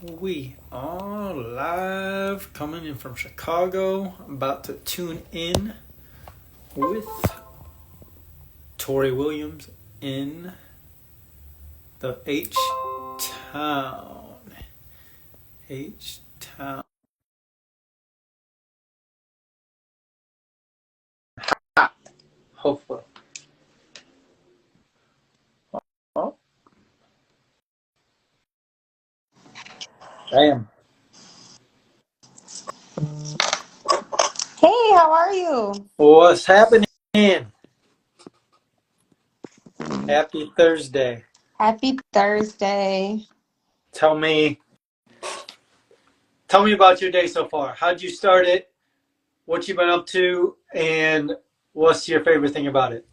We are live coming in from Chicago. About to tune in with Tori Williams in the H Town. H Town. Hopefully. Oh, damn. Hey, how are you? What's happening? Happy Thursday. Happy Thursday. Tell me about your day so far. How'd you start it? What you been up to, and what's your favorite thing about it?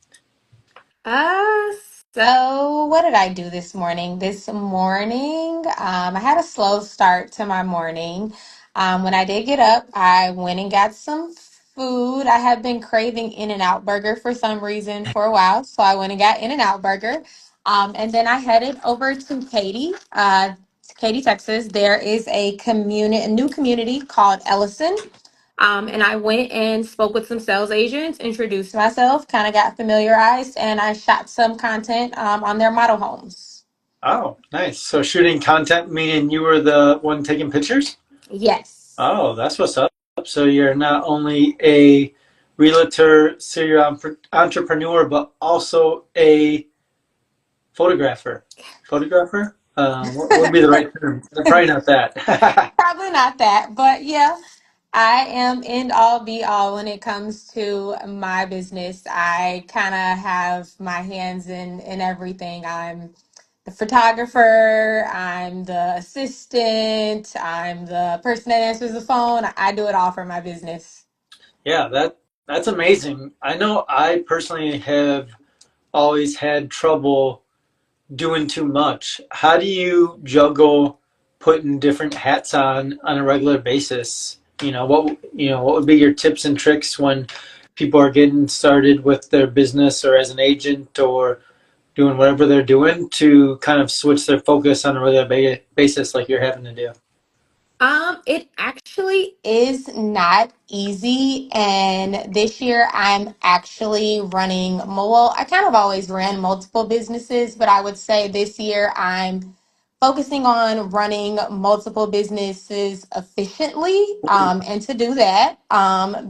Uh, so what did I do this morning? I had a slow start to my morning. When I did get up, I went and got some food. I have been craving In-N-Out Burger for some reason for a while, so I went and got In-N-Out Burger. And then I headed over to Katy, Texas. There is a new community called Ellison. And I went and spoke with some sales agents, introduced myself, kind of got familiarized, and I shot some content on their model homes. Oh, nice. So shooting content, meaning you were the one taking pictures? Yes. Oh, that's what's up. So you're not only a realtor, serial entrepreneur, but also a photographer. Photographer? What would be the right term? Probably not that. Probably not that, but yeah, I am end all be all when it comes to my business. I kind of have my hands in everything. I'm the photographer, I'm the assistant, I'm the person that answers the phone. I do it all for my business. Yeah, that's amazing. I know I personally have always had trouble doing too much. How do you juggle putting different hats on a regular basis? What would be your tips and tricks when people are getting started with their business or as an agent or doing whatever they're doing to kind of switch their focus on a regular basis like you're having to do? It actually is not easy. And this year I'm actually well, I kind of always ran multiple businesses, but I would say this year I'm focusing on running multiple businesses efficiently. And to do that,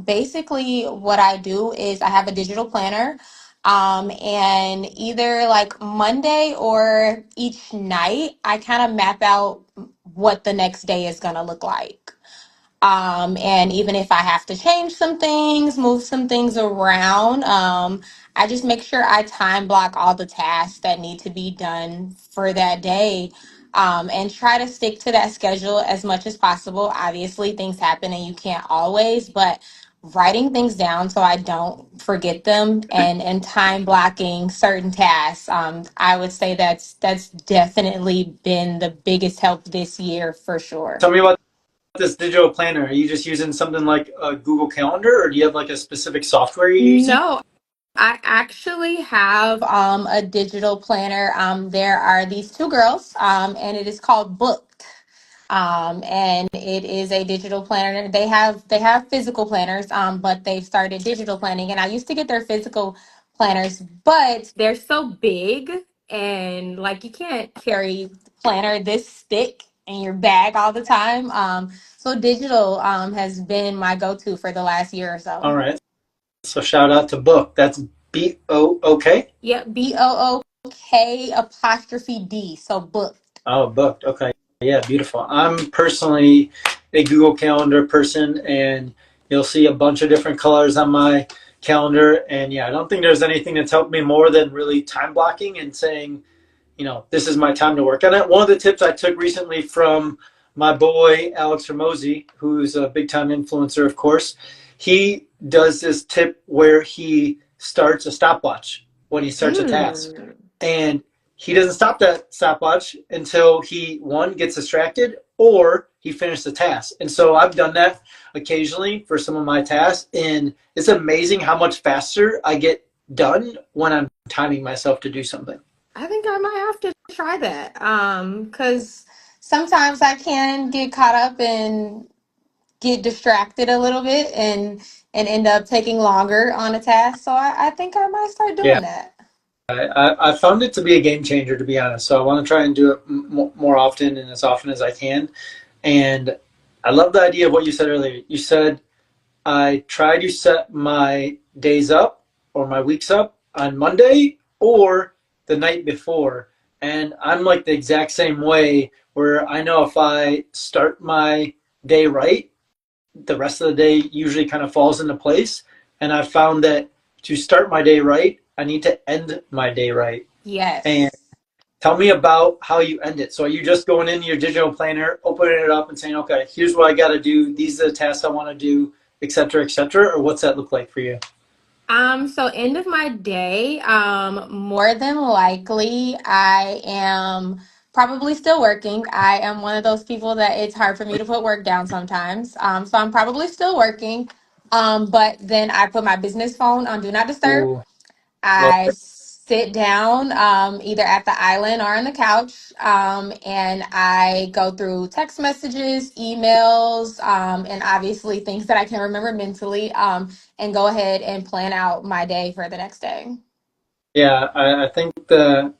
basically what I do is I have a digital planner. And either like Monday or each night, I kind of map out what the next day is going to look like. And even if I have to change some things, move some things around, I just make sure I time block all the tasks that need to be done for that day. And try to stick to that schedule as much as possible. Obviously, things happen and you can't always, but writing things down so I don't forget them and time blocking certain tasks. I would say that's definitely been the biggest help this year for sure. Tell me about this digital planner. Are you just using something like a Google Calendar or do you have like a specific software you're using? No, I actually have a digital planner. There are these two girls, and it is called Booked. And it is a digital planner. They have physical planners, but they've started digital planning. And I used to get their physical planners, but they're so big and like you can't carry the planner this thick in your bag all the time. So digital has been my go-to for the last year or All so. right. So shout out to Book. That's Book. Yep, Book apostrophe D. So booked. Oh, booked. Okay. Yeah, beautiful. I'm personally a Google Calendar person, and you'll see a bunch of different colors on my calendar. And yeah, I don't think there's anything that's helped me more than really time blocking and saying, this is my time to work on it. One of the tips I took recently from my boy, Alex Ramosi, who's a big time influencer, of course, he does this tip where he starts a stopwatch when he starts a task. Mm. And he doesn't stop that stopwatch until he, one, gets distracted or he finished the task. And so I've done that occasionally for some of my tasks. And it's amazing how much faster I get done when I'm timing myself to do something. I think I might have to try that. Because sometimes I can get caught up and get distracted a little bit and end up taking longer on a task. So I think I might start Yeah, doing that. I found it to be a game changer, to be honest. So I want to try and do it more often and as often as I can. And I love the idea of what you said earlier. You said I try to set my days up or my weeks up on Monday or the night before. And I'm like the exact same way where I know if I start my day right, the rest of the day usually kind of falls into place. And I found that to start my day right, I need to end my day right. And Yes. tell me about how you end it. So are you just going into your digital planner, opening it up and saying, okay, here's what I got to do. These are the tasks I want to do, et cetera, et cetera. Or what's that look like for you? So end of my day, more than likely I am probably still working. I am one of those people that it's hard for me to put work down sometimes. So I'm probably still working. But then I put my business phone on Do Not Disturb. Ooh, love I it. sit down either at the island or on the couch, and I go through text messages, emails, and obviously things that I can remember mentally, and go ahead and plan out my day for the next day. Yeah, I think the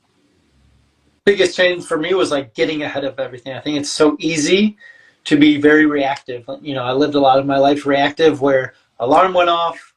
biggest change for me was like getting ahead of everything. I think it's so easy to be very reactive. You know, I lived a lot of my life reactive where alarm went off,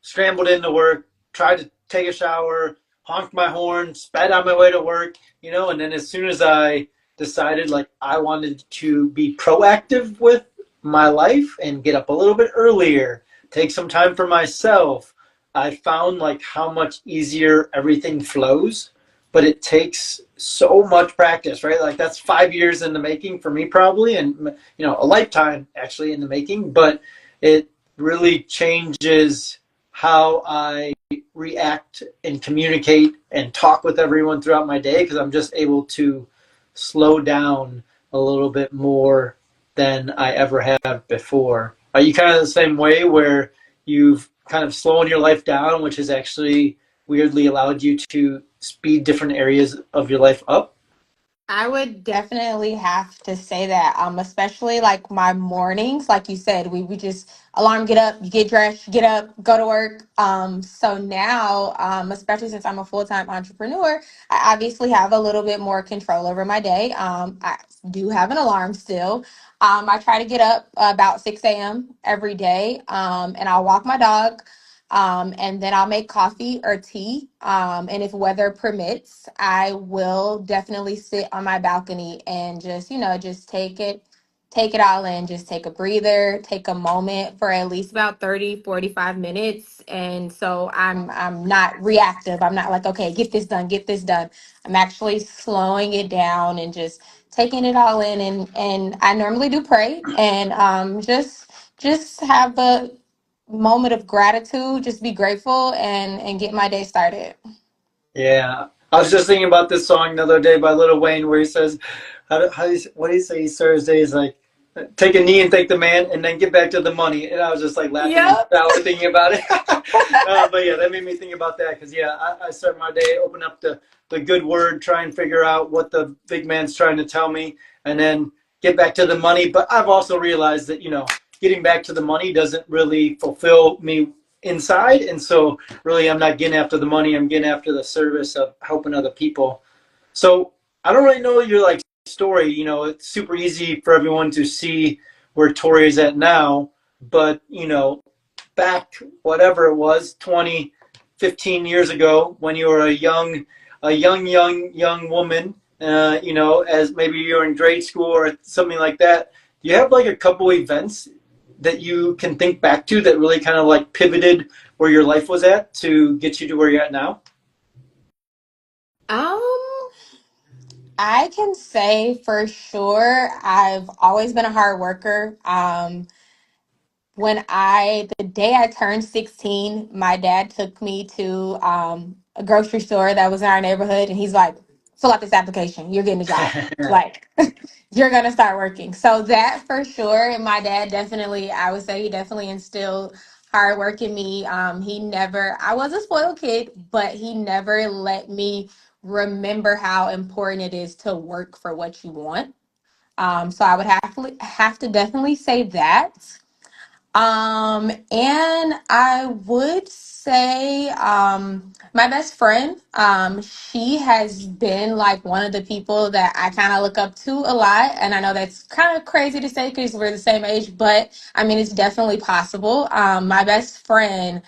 scrambled into work, tried to take a shower, honked my horn, sped on my way to work, you know, and then as soon as I decided like I wanted to be proactive with my life and get up a little bit earlier, take some time for myself, I found like how much easier everything flows, but it takes so much practice, right? Like that's 5 years in the making for me probably, and you know, a lifetime actually in the making, but it really changes how I react and communicate and talk with everyone throughout my day because I'm just able to slow down a little bit more than I ever have before. Are you kind of the same way where you've kind of slowing your life down, which has actually weirdly allowed you to speed different areas of your life up? I would definitely have to say that, especially like my mornings, like you said, we just alarm, get up, you get dressed, you get up, go to work. So now, especially since I'm a full-time entrepreneur, I obviously have a little bit more control over my day. I do have an alarm still. I try to get up about 6 a.m. every day, and I'll walk my dog. And then I'll make coffee or tea. And if weather permits, I will definitely sit on my balcony and just, just take it all in, just take a breather, take a moment for at least about 30, 45 minutes. And so I'm not reactive. I'm not like, okay, get this done, get this done. I'm actually slowing it down and just taking it all in, and I normally do pray and just have a moment of gratitude, just be grateful and get my day started. Yeah. I was just thinking about this song the other day by Lil Wayne where he says, what do you say? Thursday is like, take a knee and thank the man and then get back to the money. And I was just like laughing in Yep. the shower thinking about it. But yeah, that made me think about that because yeah, I start my day, open up the good word, try and figure out what the big man's trying to tell me, and then get back to the money. But I've also realized that, you know, getting back to the money doesn't really fulfill me inside. And so really I'm not getting after the money, I'm getting after the service of helping other people. So I don't really know your like story. You know, it's super easy for everyone to see where Tori is at now, but you know, back whatever it was, 20, 15 years ago, when you were a young woman, you know, as maybe you're in grade school or something like that. Do you have like a couple events that you can think back to that really kind of like pivoted where your life was at to get you to where you're at now? Um, I can say for sure I've always been a hard worker. The day I turned 16, my dad took me to a grocery store that was in our neighborhood, and he's like, fill out this application, you're getting a job. Like, you're gonna start working. So that for sure. And my dad definitely, I would say he definitely instilled hard work in me. I was a spoiled kid, but he never let me remember how important it is to work for what you want. So I would have to definitely say that. And I would say, my best friend, she has been like one of the people that I kind of look up to a lot. And I know that's kind of crazy to say because we're the same age, but I mean, it's definitely possible. My best friend,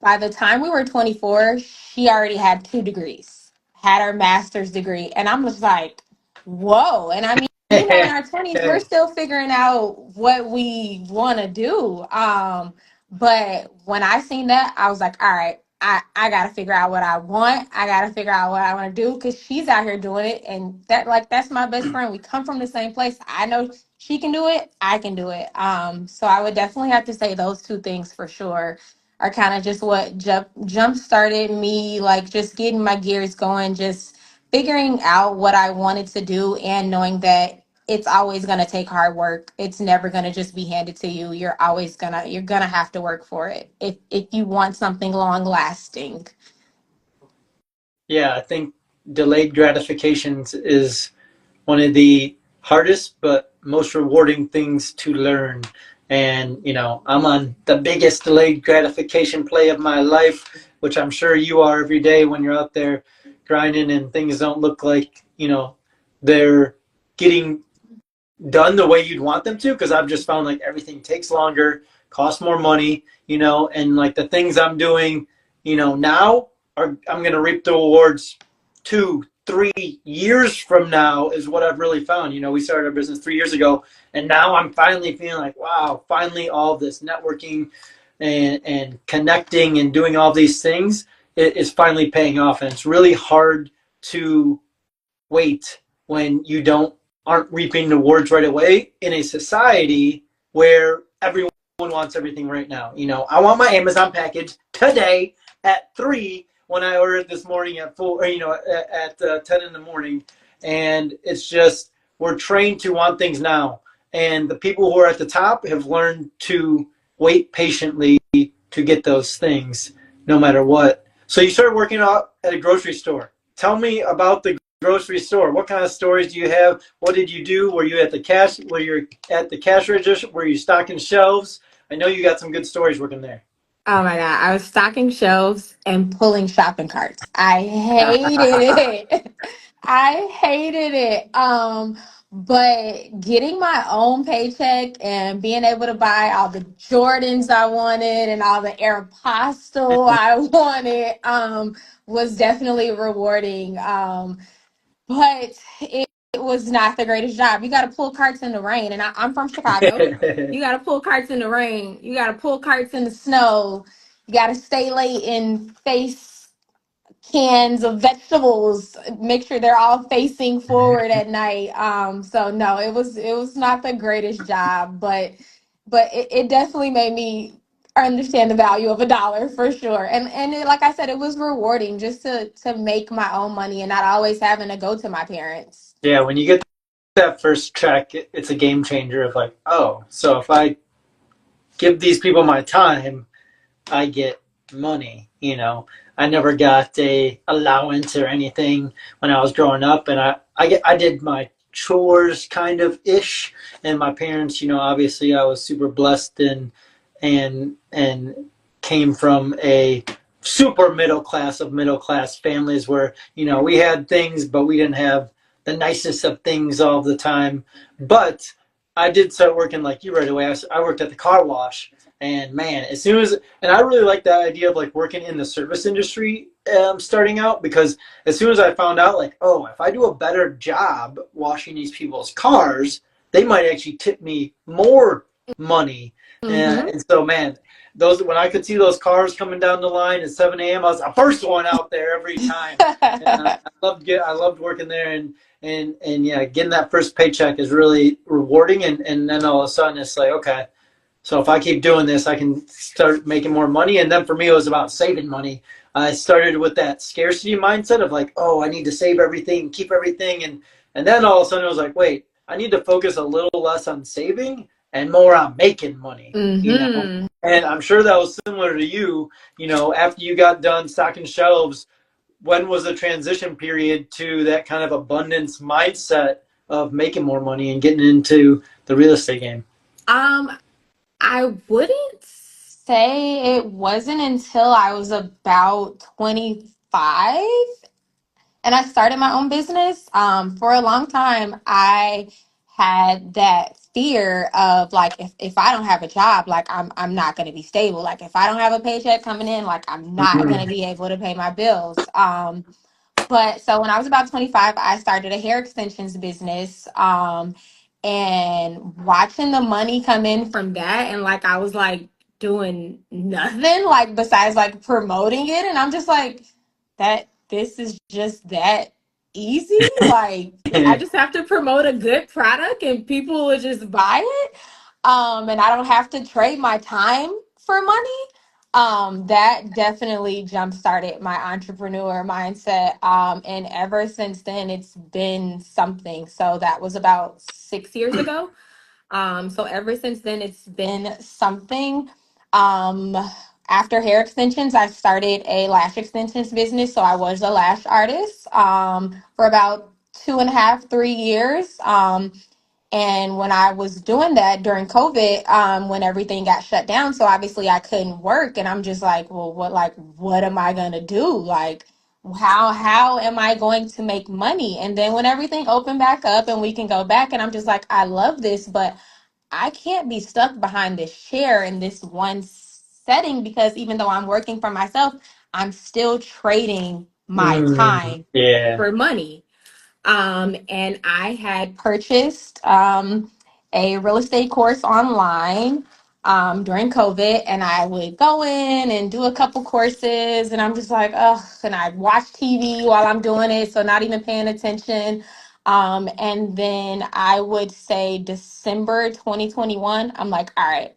by the time we were 24, she already had 2 degrees, had her master's degree. And I'm just like, whoa. And I mean, in our 20s, we're still figuring out what we want to do. But when I seen that, I was like, all right, I got to figure out what I want. I got to figure out what I want to do because she's out here doing it. And that's my best friend. We come from the same place. I know she can do it. I can do it. So I would definitely have to say those two things for sure are kind of just what jump started me, like just getting my gears going, just figuring out what I wanted to do and knowing that it's always going to take hard work. It's never going to just be handed to you. You're going to have to work for it if you want something long lasting. Yeah, I think delayed gratifications is one of the hardest but most rewarding things to learn. And, I'm on the biggest delayed gratification play of my life, which I'm sure you are every day when you're out there grinding and things don't look like, they're getting done the way you'd want them to. Because I've just found like everything takes longer, costs more money, and like the things I'm doing, now I'm going to reap the rewards 2, 3 years from now is what I've really found. We started our business 3 years ago, and now I'm finally feeling like, wow, finally all this networking and connecting and doing all these things is finally paying off. And it's really hard to wait when you aren't reaping the rewards right away in a society where everyone wants everything right now. I want my Amazon package today at 3 when I ordered this morning at 4, at 10 in the morning. And it's just, we're trained to want things now. And the people who are at the top have learned to wait patiently to get those things no matter what. So you started working out at a grocery store. Tell me about the grocery store. What kind of stories do you have? What did you do? Were you at the cash? Were you at the cash register? Were you stocking shelves? I know you got some good stories working there. Oh my God. I was stocking shelves and pulling shopping carts. I hated it. I hated it. But getting my own paycheck and being able to buy all the Jordans I wanted and all the Aeropostale I wanted, was definitely rewarding. But it was not the greatest job. You got to pull carts in the rain, and I'm from Chicago. You got to pull carts in the rain. You got to pull carts in the snow. You got to stay late and face cans of vegetables. Make sure they're all facing forward at night. So no, it was not the greatest job, but it definitely made me understand the value of a dollar for sure. And like I said, it was rewarding just to make my own money and not always having to go to my parents. Yeah, when you get that first check, it's a game changer of like, oh, so if I give these people my time, I get money. I never got a allowance or anything when I was growing up, and I did my chores kind of ish, and my parents, obviously I was super blessed and came from a super middle class families where we had things, but we didn't have the nicest of things all the time. But I did start working like you right away. I worked at the car wash, and man, as soon as and I really like that idea of like working in the service industry, starting out, because as soon as I found out like, oh, if I do a better job washing these people's cars, they might actually tip me more money. Mm-hmm. And so, man, those when I could see those cars coming down the line at 7 a.m., I was the first one out there every time. And I loved working there, and yeah, getting that first paycheck is really rewarding. And then all of a sudden, it's like, okay, so if I keep doing this, I can start making more money. And then for me, it was about saving money. I started with that scarcity mindset of like, oh, I need to save everything, keep everything, and then all of a sudden, it was like, wait, I need to focus a little less on saving and more on making money. Mm-hmm. And I'm sure that was similar to you. After you got done stocking shelves, when was the transition period to that kind of abundance mindset of making more money and getting into the real estate game? Um, I wouldn't say it wasn't until I was about 25 and I started my own business. For a long time, I had that fear of like if I don't have a job, like I'm not going to be stable. Like if I don't have a paycheck coming in, like I'm not going to Mm. be able to pay my bills. But so when I was about 25, I started a hair extensions business. And watching the money come in from that, and like I was like doing nothing like besides like promoting it. And I'm just like, that this is just that easy. Like I just have to promote a good product and people will just buy it. And I don't have to trade my time for money. That definitely jump started my entrepreneur mindset. And ever since then, it's been something. So that was about 6 years ago. So ever since then, it's been something. Um, After hair extensions, I started a lash extensions business. So I was a lash artist for about 2.5, 3 years. And when I was doing that during COVID, when everything got shut down, so obviously I couldn't work, and I'm just like, well, what am I gonna do? Like, how am I going to make money? And then when everything opened back up and we can go back, and I'm just like, I love this, but I can't be stuck behind this chair in this one setting because even though I'm working for myself, I'm still trading my Mm. time Yeah. for money. And I had purchased a real estate course online during COVID, and I would go in and do a couple courses, and I'm just like, ugh, and I'd watch TV while I'm doing it, so not even paying attention. And then I would say December 2021, I'm like, all right,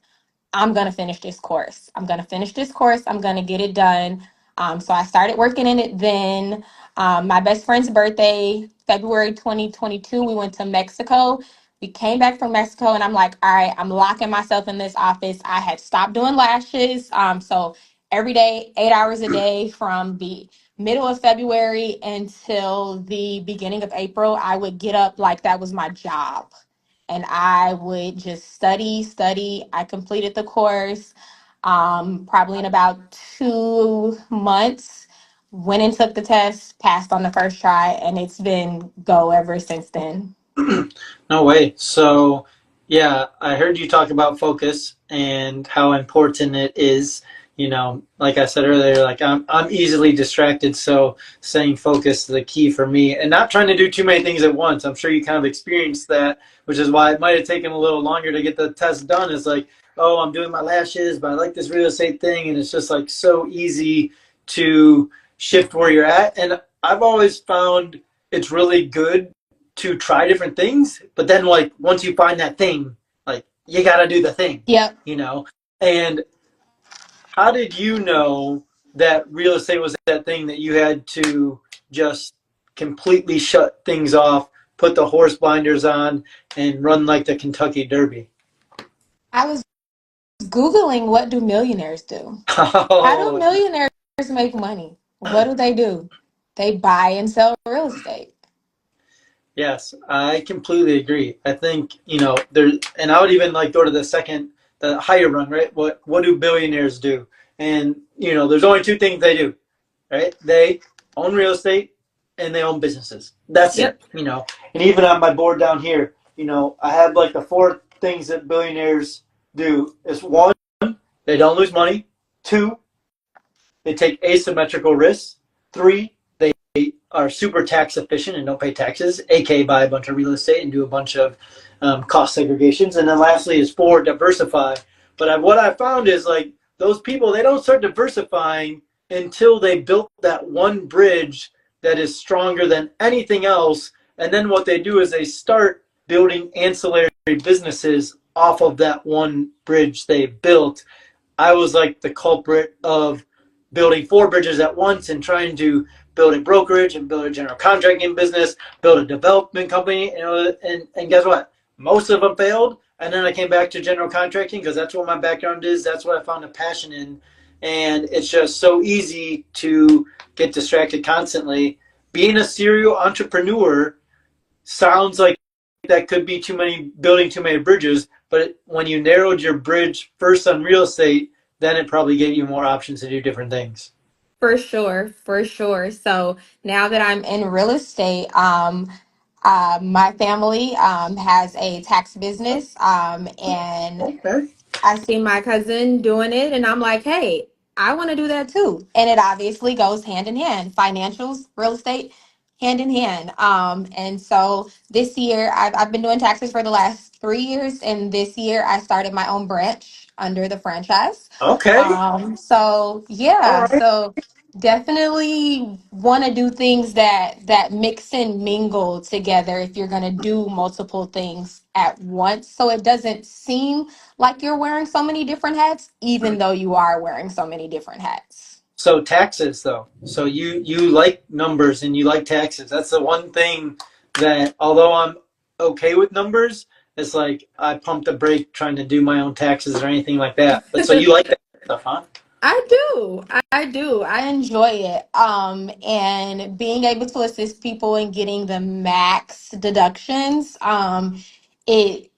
I'm going to finish this course. I'm going to finish this course. I'm going to get it done. So I started working in it then. My best friend's birthday, February 2022, we went to Mexico. We came back from Mexico, and I'm like, all right, I'm locking myself in this office. I had stopped doing lashes. So every day, 8 hours a day from the middle of February until the beginning of April, I would get up like that was my job and I would just study, study. I completed the course probably in about 2 months. Went and took the test, passed on the first try, and it's been go ever since then. No way. So, yeah, I heard you talk about focus and how important it is. Like I said earlier, like I'm easily distracted, so staying focused is the key for me, and not trying to do too many things at once. I'm sure you kind of experienced that, which is why it might have taken a little longer to get the test done. It's like, oh, I'm doing my lashes, but I like this real estate thing, and it's just like so easy to shift where you're at. And I've always found it's really good to try different things, but then like once you find that thing, like you got to do the thing, Yep. you know. And how did you know that real estate was that thing that you had to just completely shut things off, put the horse blinders on, and run like the Kentucky Derby? I was Googling what do millionaires do? How do Oh, millionaires make money? What do they do? They buy and sell real estate. yes, I completely agree. I think, there, and I would even like go to the higher run, right? What do billionaires do? And, there's only two things they do, right? They own real estate and they own businesses. That's Yep. it. And even on my board down here, I have like the four things that billionaires do. Is one, they don't lose money. Two, they take asymmetrical risks. Three, they are super tax efficient and don't pay taxes, aka buy a bunch of real estate and do a bunch of cost segregations. And then lastly is four, diversify. But what I found is like those people, they don't start diversifying until they built that one bridge that is stronger than anything else. And then what they do is they start building ancillary businesses off of that one bridge they built. I was like the culprit of building four bridges at once and trying to build a brokerage and build a general contracting business, build a development company, and guess what? Most of them failed. And then I came back to general contracting because that's what my background is. That's what I found a passion in. And it's just so easy to get distracted constantly. Being a serial entrepreneur sounds like that could be too many building too many bridges, but when you narrowed your bridge first on real estate, then it probably gave you more options to do different things. For sure, for sure. So now that I'm in real estate, my family has a tax business, and Okay. I see my cousin doing it, and I'm like, hey, I want to do that too. And it obviously goes hand in hand. Financials, real estate, hand in hand. And so this year, I've been doing taxes for the last 3 years, and this year I started my own branch under the franchise. Okay. So All yeah, right. so definitely want to do things that mix and mingle together if you're going to do multiple things at once, so it doesn't seem like you're wearing so many different hats, even though you are wearing so many different hats. So taxes though. So you like numbers and you like taxes. That's the one thing that although I'm okay with numbers, it's like I pump the brake trying to do my own taxes or anything like that. But so you like that stuff, huh? I do. I do. I enjoy it. And being able to assist people in getting the max deductions, it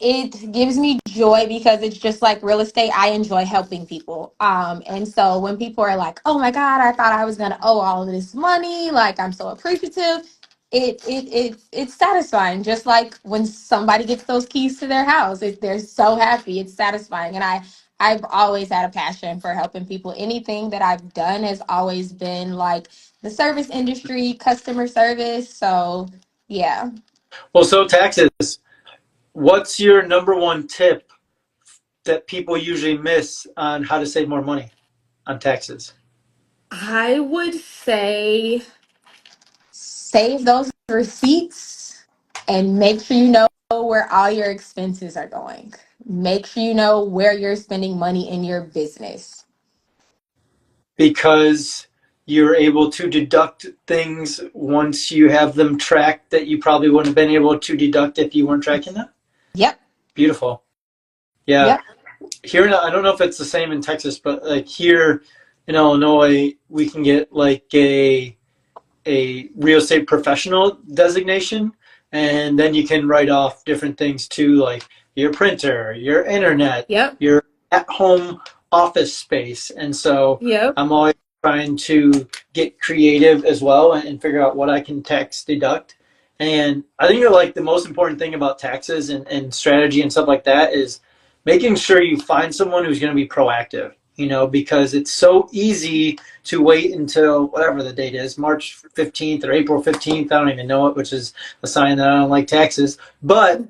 it gives me joy because it's just like real estate. I enjoy helping people. And so when people are like, "Oh my God, I thought I was gonna owe all of this money," like I'm so appreciative. It's satisfying. Just like when somebody gets those keys to their house, they're so happy. It's satisfying, and I've always had a passion for helping people. Anything that I've done has always been like the service industry, customer service. So yeah. Well, so taxes. What's your number one tip that people usually miss on how to save more money on taxes? I would say save those receipts and make sure you know where all your expenses are going. Make sure you know where you're spending money in your business. Because you're able to deduct things once you have them tracked that you probably wouldn't have been able to deduct if you weren't tracking them. Yep. Beautiful. Yeah. Yep. Here, I don't know if it's the same in Texas, but like here in Illinois, we can get like a real estate professional designation, and then you can write off different things too, like your printer, your internet, Yep. your at-home office space. And so Yep. I'm always trying to get creative as well and figure out what I can tax deduct. And I think like the most important thing about taxes and strategy and stuff like that is making sure you find someone who's going to be proactive, because it's so easy to wait until whatever the date is, March 15th or April 15th. I don't even know it, which is a sign that I don't like taxes. But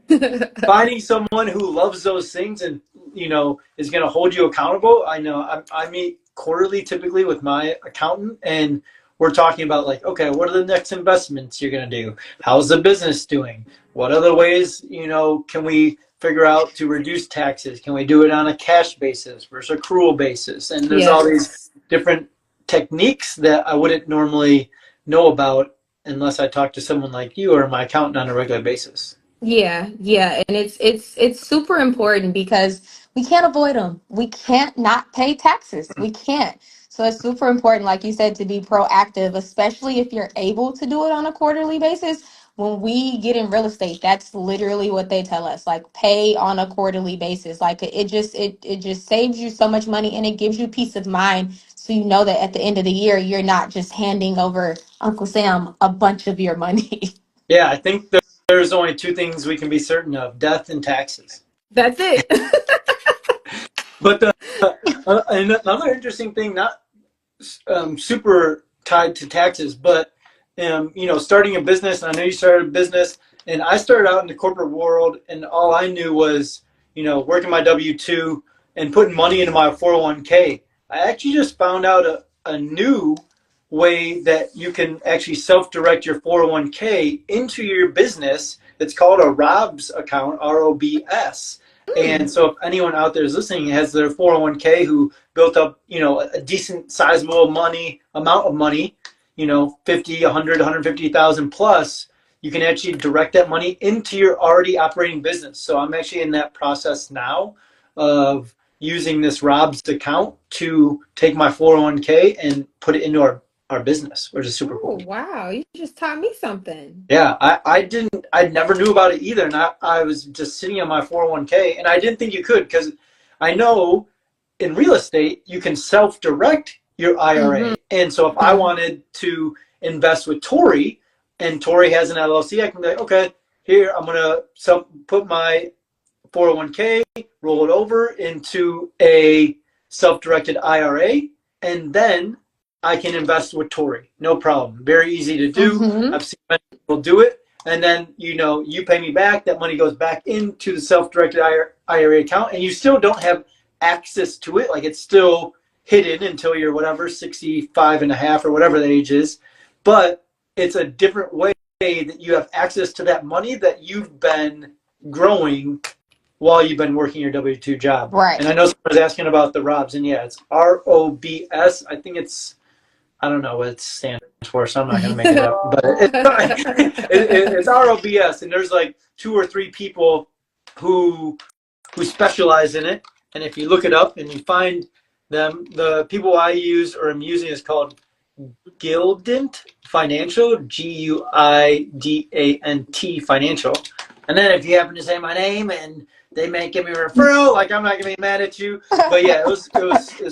finding someone who loves those things and, is going to hold you accountable. I know I meet quarterly typically with my accountant, and we're talking about like, okay, what are the next investments you're going to do? How's the business doing? What other ways, can we figure out to reduce taxes? Can we do it on a cash basis versus accrual basis? And there's all these Yes. different techniques that I wouldn't normally know about unless I talk to someone like you or my accountant on a regular basis. Yeah, yeah, and it's super important because we can't avoid them. We can't not pay taxes. We can't. So it's super important, like you said, to be proactive, especially if you're able to do it on a quarterly basis. When we get in real estate, that's literally what they tell us, like pay on a quarterly basis. Like it just saves you so much money and it gives you peace of mind. So you know that at the end of the year, you're not just handing over Uncle Sam a bunch of your money. Yeah, I think there's only two things we can be certain of: death and taxes. That's it. But another interesting thing, not super tied to taxes, but starting a business. And I know you started a business, and I started out in the corporate world, and all I knew was working my W-2 and putting money into my 401k. I actually just found out a new way that you can actually self-direct your 401k into your business. It's called a ROBS account, ROBS. And Hmm. so if anyone out there is listening has their 401k who built up, a decent sizable amount of money, 50, 100, 150,000 plus, you can actually direct that money into your already operating business. So I'm actually in that process now of using this Rob's account to take my 401k and put it into our our business, which is super Oh, cool. wow. You just taught me something. Yeah, I never knew about it either. And I was just sitting on my 401k, and I didn't think you could, because I know in real estate, you can self-direct your Mm-hmm. IRA. And so if I wanted to invest with Tori, and Tori has an LLC, I can be like, okay, here, I'm going to put my 401k, roll it over into a self-directed IRA, and then I can invest with Tori. No problem. Very easy to do. Mm-hmm. I've seen many people do it. And then, you pay me back. That money goes back into the self-directed IRA account, and you still don't have access to it. Like, it's still hidden until you're whatever, 65 and a half or whatever the age is. But it's a different way that you have access to that money that you've been growing while you've been working your W-2 job. Right. And I know someone was asking about the ROBS, and yeah, it's ROBS. I think I don't know what it stands for, so I'm not going to make it up. But it's ROBS, and there's like 2 or 3 people who specialize in it. And if you look it up and you find them, the people I use or am using is called Guidant Financial, Guidant Financial. And then if you happen to say my name and they may give me a referral, like, I'm not gonna be mad at you. But yeah, it was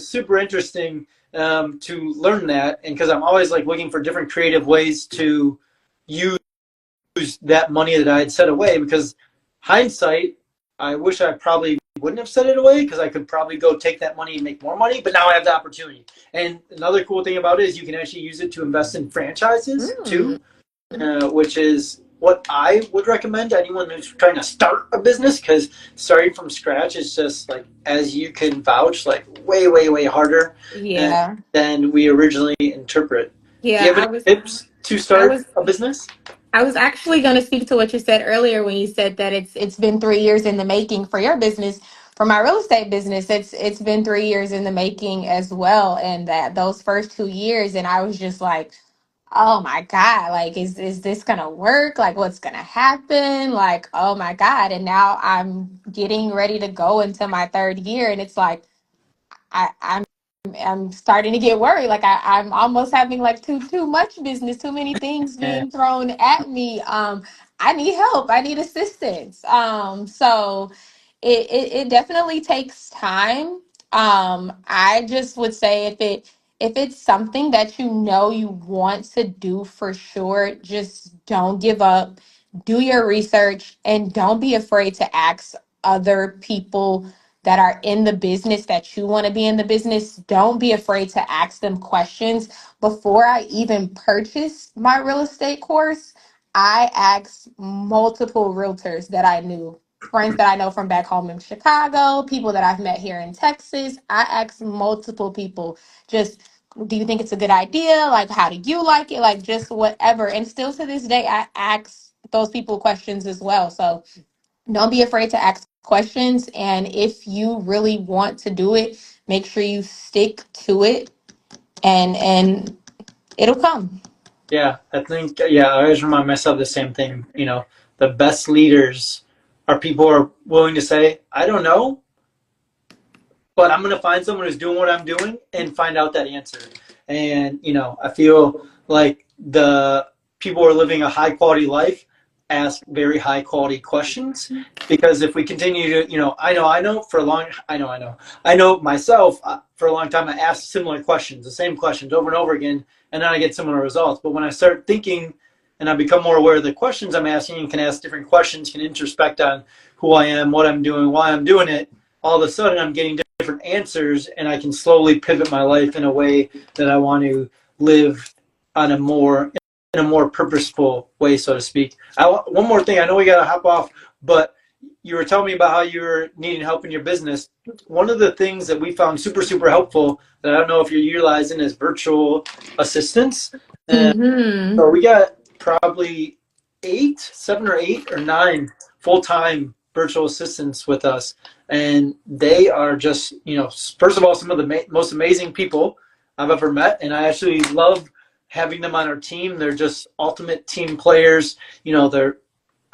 super interesting to learn that, and because I'm always like looking for different creative ways to use that money that I had set away. Because hindsight, I wish I probably wouldn't have set it away, because I could probably go take that money and make more money. But now I have the opportunity. And another cool thing about it is you can actually use it to invest in franchises Mm. too, which is what I would recommend to anyone who's trying to start a business, because starting from scratch is just, like, as you can vouch, like, way, way, way harder Yeah. than we originally interpret. Do Yeah, you have any tips to I start was a business? I was actually going to speak to what you said earlier when you said that it's been 3 years in the making for your business. For my real estate business, it's been 3 years in the making as well, and that those first 2 years, and I was just like, oh my God, like, is this gonna work? Like, what's gonna happen? Like, oh my God. And now I'm getting ready to go into my third year, and it's like I'm starting to get worried. Like, I'm almost having like too much business, too many things Yeah, being thrown at me. I need help. I need assistance. So it definitely takes time. I just would say if it's something that you know you want to do for sure, just don't give up. Do your research and don't be afraid to ask other people that are in the business that you want to be in the business. Don't be afraid to ask them questions. Before I even purchased my real estate course, I asked multiple realtors that I knew, friends that I know from back home in Chicago, people that I've met here in Texas. I asked multiple people, just, do you think it's a good idea? Like, how do you like it? Like, just whatever. And still to this day, I ask those people questions as well. So don't be afraid to ask questions. And if you really want to do it, make sure you stick to it, and it'll come. yeah. I think, yeah, I always remind myself the same thing. The best leaders are people who are willing to say, I don't know, but I'm going to find someone who's doing what I'm doing and find out that answer. And, I feel like the people who are living a high quality life ask very high quality questions, because if we continue to, I know for a long, I know myself, for a long time, I asked similar questions, the same questions over and over again, and then I get similar results. But when I start thinking and I become more aware of the questions I'm asking, and can ask different questions, can introspect on who I am, what I'm doing, why I'm doing it, all of a sudden I'm getting different answers, and I can slowly pivot my life in a way that I want to live on in a more purposeful way, so to speak. One more thing. I know we got to hop off, but you were telling me about how you were needing help in your business. One of the things that we found super, super helpful that I don't know if you're utilizing is virtual assistants. And Mm-hmm. so we got probably 7 or 8 or 9 full-time virtual assistants with us, and they are just, first of all, some of the most amazing people I've ever met, and I actually love having them on our team. They're just ultimate team players. They're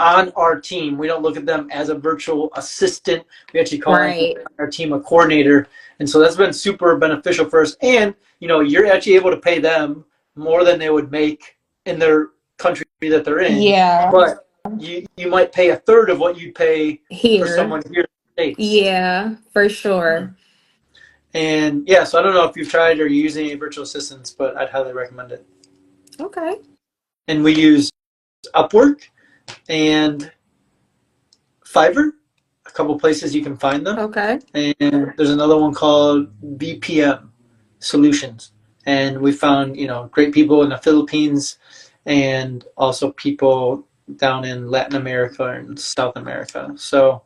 on our team. We don't look at them as a virtual assistant. We actually call anyone Right. on our team a coordinator, and so that's been super beneficial for us. And you're actually able to pay them more than they would make in their country that they're in, Yeah, but you might pay a third of what you'd pay for here. someone here in the States. Yeah, for sure. And yeah, so I don't know if you've tried or used any virtual assistants, but I'd highly recommend it. Okay. And we use Upwork and Fiverr, a couple places you can find them. Okay. And there's another one called BPM Solutions. And we found, great people in the Philippines and also people down in Latin America and South America. So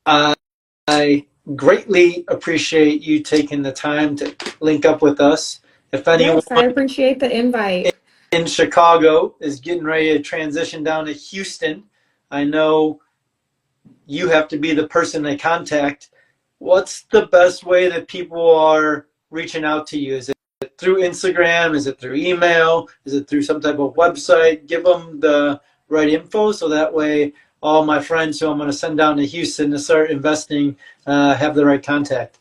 I greatly appreciate you taking the time to link up with us. If anyone Yes, I appreciate the invite. in Chicago is getting ready to transition down to Houston, I know you have to be the person they contact. What's the best way that people are reaching out to you? Is it through Instagram? Is it through email? Is it through some type of website? Give them the right info so that way all my friends who I'm going to send down to Houston to start investing have the right contact.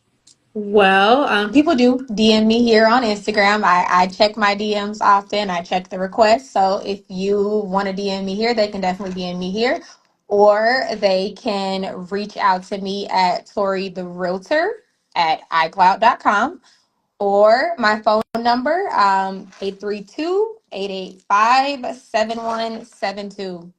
Well, people do DM me here on Instagram. I check my DMs often. I check the requests. So if you want to DM me here, they can definitely DM me here. Or they can reach out to me at Tori the Realtor at iCloud.com or my phone number, 832-885-7172.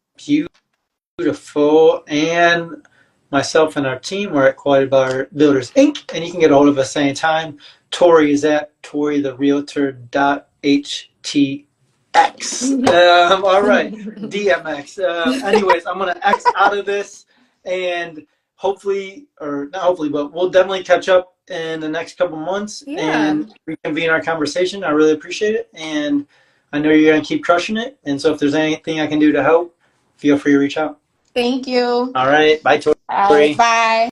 Beautiful. And myself and our team, we're at Quality Bar Builders Inc. And you can get a hold of us anytime. Tori is at toritherealtor.htx. All right, DMX. Anyways, I'm going to X out of this and hopefully, or not hopefully, but we'll definitely catch up in the next couple months Yeah. and reconvene our conversation. I really appreciate it. And I know you're going to keep crushing it. And so if there's anything I can do to help, feel free to reach out. Thank you. All right. Bye, All right. Tori. Bye.